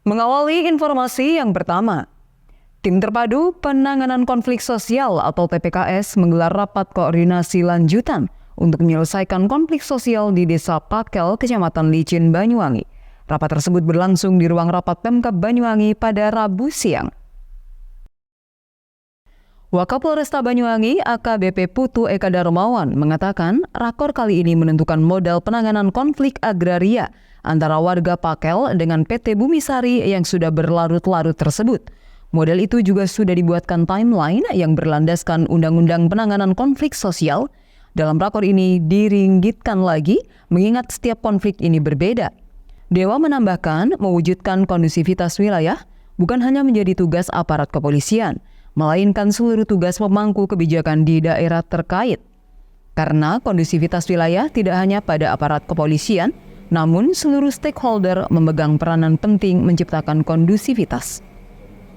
Mengawali informasi yang pertama, Tim Terpadu Penanganan Konflik Sosial atau TPKS menggelar rapat koordinasi lanjutan untuk menyelesaikan konflik sosial di Desa Pakel, Kecamatan Licin, Banyuwangi. Rapat tersebut berlangsung di ruang rapat Pemkab Banyuwangi pada Rabu siang. Wakapolresta Banyuwangi AKBP Putu Eka Darmawan mengatakan rakor kali ini menentukan modal penanganan konflik agraria antara warga Pakel dengan PT Bumisari yang sudah berlarut-larut tersebut. Model itu juga sudah dibuatkan timeline yang berlandaskan Undang-Undang Penanganan Konflik Sosial. Dalam rakor ini diringgitkan lagi mengingat setiap konflik ini berbeda. Dewa menambahkan mewujudkan kondusivitas wilayah bukan hanya menjadi tugas aparat kepolisian, melainkan seluruh tugas pemangku kebijakan di daerah terkait. Karena kondusivitas wilayah tidak hanya pada aparat kepolisian, namun seluruh stakeholder memegang peranan penting menciptakan kondusivitas.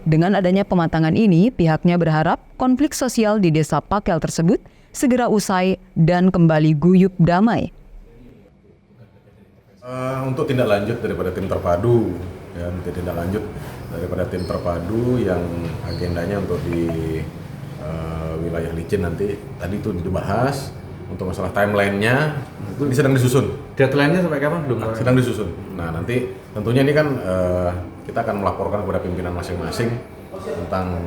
Dengan adanya pematangan ini, pihaknya berharap konflik sosial di Desa Pakel tersebut segera usai dan kembali guyup damai. Untuk tindak lanjut daripada tim terpadu, yang agendanya untuk di wilayah Licin nanti tadi itu dibahas. Untuk masalah timeline-nya itu sedang disusun. Deadline-nya sampai kapan? Belum. Sedang disusun. Nah nanti tentunya ini kan kita akan melaporkan kepada pimpinan masing-masing tentang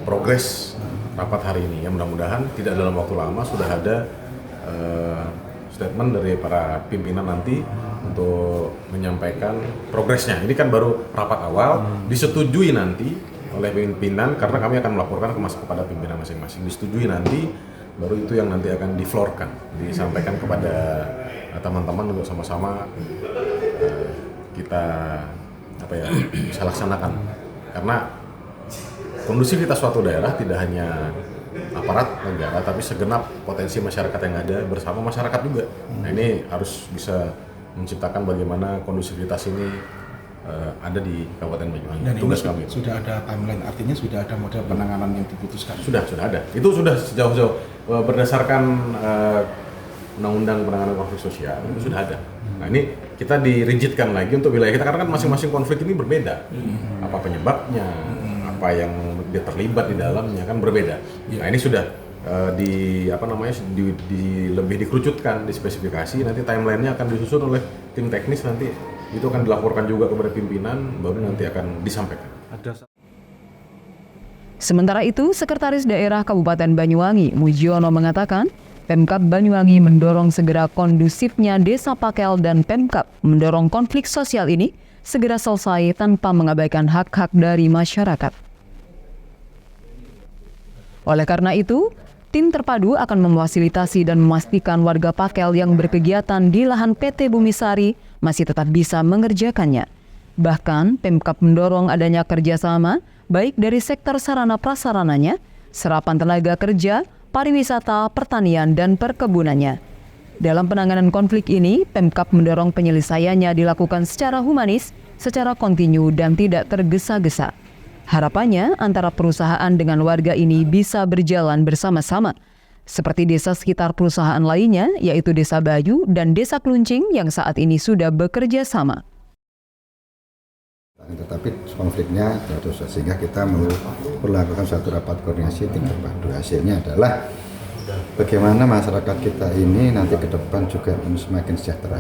progres rapat hari ini. Ya mudah-mudahan tidak dalam waktu lama sudah ada statement dari para pimpinan nanti untuk menyampaikan progresnya. Ini kan baru rapat awal, disetujui nanti oleh pimpinan karena kami akan melaporkan kepada pimpinan masing-masing. Disetujui nanti, baru itu yang nanti akan diflorkan, disampaikan kepada teman-teman untuk sama-sama kita bisa laksanakan. Karena kondusivitas suatu daerah tidak hanya aparat negara, tapi segenap potensi masyarakat yang ada bersama masyarakat juga. Nah ini harus bisa menciptakan bagaimana kondusivitas ini ada di Kabupaten Banyuwangi. Dan tugas ini kami. Sudah ada timeline, artinya sudah ada model penanganan yang diputuskan. Sudah ada. Itu sudah sejauh-jauh berdasarkan Undang-Undang Penanganan Konflik Sosial itu sudah ada. Nah ini kita dirigidkan lagi untuk wilayah kita karena kan masing-masing konflik ini berbeda. Apa penyebabnya, apa yang dia terlibat di dalamnya kan berbeda. Nah ini sudah lebih dikerucutkan, dispesifikasi. Nanti timelinenya akan disusun oleh tim teknis, nanti itu akan dilaporkan juga kepada pimpinan, baru nanti akan disampaikan. Sementara itu, Sekretaris Daerah Kabupaten Banyuwangi, Mujiono mengatakan, Pemkab Banyuwangi mendorong segera kondusifnya Desa Pakel dan Pemkab mendorong konflik sosial ini segera selesai tanpa mengabaikan hak-hak dari masyarakat. Oleh karena itu, tim terpadu akan memfasilitasi dan memastikan warga Pakel yang berkegiatan di lahan PT Bumisari masih tetap bisa mengerjakannya. Bahkan, Pemkab mendorong adanya kerjasama baik dari sektor sarana prasarananya, serapan tenaga kerja, pariwisata, pertanian, dan perkebunannya. Dalam penanganan konflik ini, Pemkab mendorong penyelesaiannya dilakukan secara humanis, secara kontinu, dan tidak tergesa-gesa. Harapannya antara perusahaan dengan warga ini bisa berjalan bersama-sama. Seperti desa sekitar perusahaan lainnya, yaitu Desa Bayu dan Desa Kluncing yang saat ini sudah bekerja sama. Tetapi konfliknya terus sehingga kita melakukan suatu rapat koordinasi tim terpadu. Hasilnya adalah bagaimana masyarakat kita ini nanti ke depan juga semakin sejahtera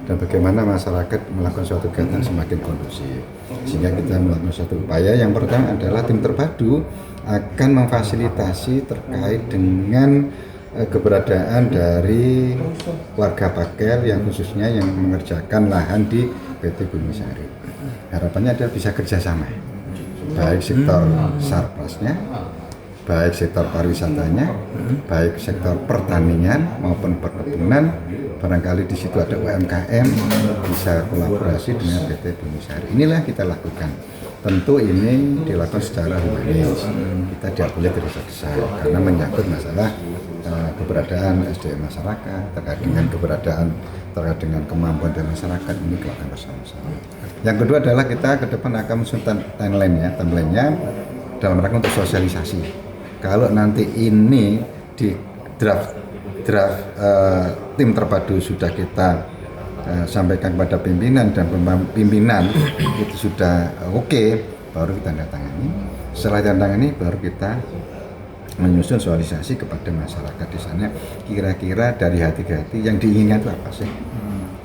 dan bagaimana masyarakat melakukan suatu kegiatan semakin kondusif. Sehingga kita melakukan suatu upaya. Yang pertama adalah tim terpadu akan memfasilitasi terkait dengan keberadaan dari warga Pakel yang khususnya yang mengerjakan lahan di PT Bumisari. Harapannya adalah bisa kerjasama, baik sektor sarprasnya, baik sektor pariwisatanya, baik sektor pertanian maupun perkebunan. Barangkali di situ ada UMKM, bisa kolaborasi dengan PT Bumisari. Inilah kita lakukan. Tentu ini dilakukan secara humanis. Kita tidak boleh tergesa-gesa karena menyangkut masalah keberadaan SDM masyarakat, terkait dengan kemampuan dari masyarakat, ini dilakukan bersama-sama. Yang kedua adalah kita ke depan akan menyusun timeline-nya dalam rangka untuk sosialisasi. Kalau nanti ini di draft tim terpadu sudah kita sampaikan kepada pimpinan dan pimpinan itu sudah oke, baru kita tanda tangani. Setelah tanda tangani baru kita menyusun sosialisasi kepada masyarakat di sana, kira-kira dari hati ke hati yang diinginkan itu apa sih,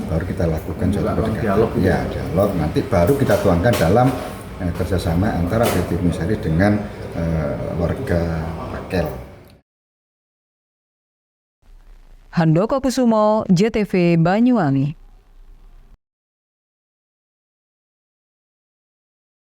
baru kita lakukan suatu dialog gitu. ya dialog, nanti baru kita tuangkan dalam kerjasama antara PT Bumisari dengan warga Pakel. Handoko Kusumo, JTV Banyuwangi.